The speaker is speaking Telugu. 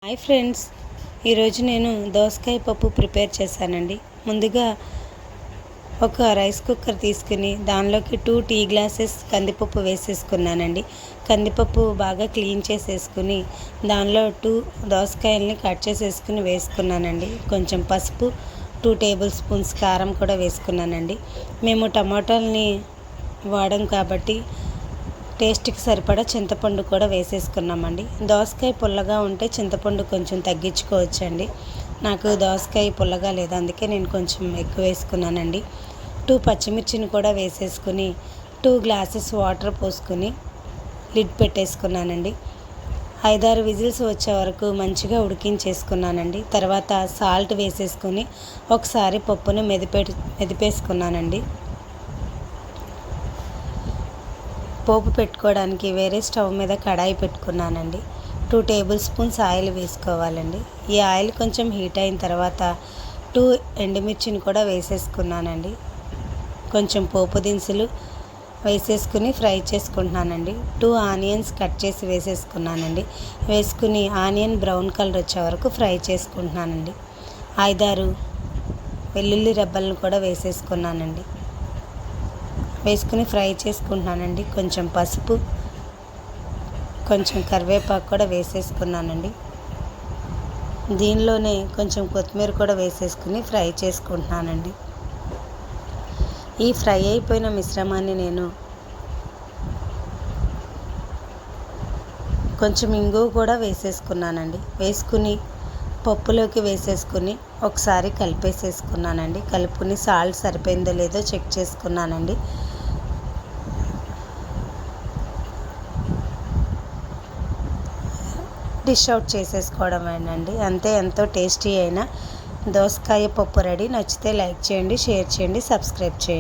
హాయ్ ఫ్రెండ్స్, ఈరోజు నేను దోసకాయ పప్పు ప్రిపేర్ చేశానండి. ముందుగా ఒక రైస్ కుక్కర్ తీసుకుని దానిలోకి 2 టీ గ్లాసెస్ కందిపప్పు వేసేసుకున్నానండి. కందిపప్పు బాగా క్లీన్ చేసేసుకుని దానిలో 2 దోసకాయలని కట్ చేసేసుకుని వేసుకున్నానండి. కొంచెం పసుపు, 2 టేబుల్ స్పూన్స్ కారం కూడా వేసుకున్నానండి. మేము టమాటాలని వాడం కాబట్టి టేస్ట్కి సరిపడా చింతపండు కూడా వేసేసుకున్నామండి. దోసకాయ పుల్లగా ఉంటే చింతపండు కొంచెం తగ్గించుకోవచ్చండి. నాకు దోసకాయ పుల్లగా లేదు, అందుకే నేను కొంచెం ఎక్కువ వేసుకున్నానండి. 2 పచ్చిమిర్చిని కూడా వేసేసుకుని 2 గ్లాసెస్ వాటర్ పోసుకుని లిడ్ పెట్టేసుకున్నానండి. 5-6 విజిల్స్ వచ్చే వరకు మంచిగా ఉడికించేసుకున్నానండి. తర్వాత సాల్ట్ వేసేసుకుని ఒకసారి పప్పును మెదిపేసుకున్నానండి. పోపు పెట్టుకోవడానికి వేరే స్టవ్ మీద కడాయి పెట్టుకున్నానండి. 2 టేబుల్ స్పూన్స్ ఆయిల్ వేసుకోవాలండి. ఈ ఆయిల్ కొంచెం హీట్ అయిన తర్వాత 2 ఎండుమిర్చిని కూడా వేసేసుకున్నానండి. కొంచెం పోపు దినుసులు వేసేసుకుని ఫ్రై చేసుకుంటున్నానండి. 2 ఆనియన్స్ కట్ చేసి వేసేసుకున్నానండి. వేసుకుని ఆనియన్ బ్రౌన్ కలర్ వచ్చే వరకు ఫ్రై చేసుకుంటున్నానండి. 5-6 వెల్లుల్లి రెబ్బలను కూడా వేసేసుకున్నానండి. వేసుకుని ఫ్రై చేసుకుంటున్నానండి. కొంచెం పసుపు, కొంచెం కరివేపాకు కూడా వేసేసుకున్నానండి. దీనిలోనే కొంచెం కొత్తిమీర కూడా వేసేసుకుని ఫ్రై చేసుకుంటున్నానండి. ఈ ఫ్రై అయిపోయిన మిశ్రమాన్ని నేను కొంచెం ఇంగువ కూడా వేసేసుకున్నానండి. వేసుకుని పప్పులోకి వేసేసుకుని ఒకసారి కలిపేసేసుకున్నానండి. కలుపుకుని సాల్ట్ సరిపోయిందో లేదో చెక్ చేసుకున్నానండి. డిష్ అవుట్ చేసేసుకోవడమేనండి. అంతే, ఎంతో టేస్టీ అయిన దోసకాయ పప్పు రెడీ. నచ్చితే లైక్ చేయండి, షేర్ చేయండి, సబ్స్క్రైబ్ చేయండి.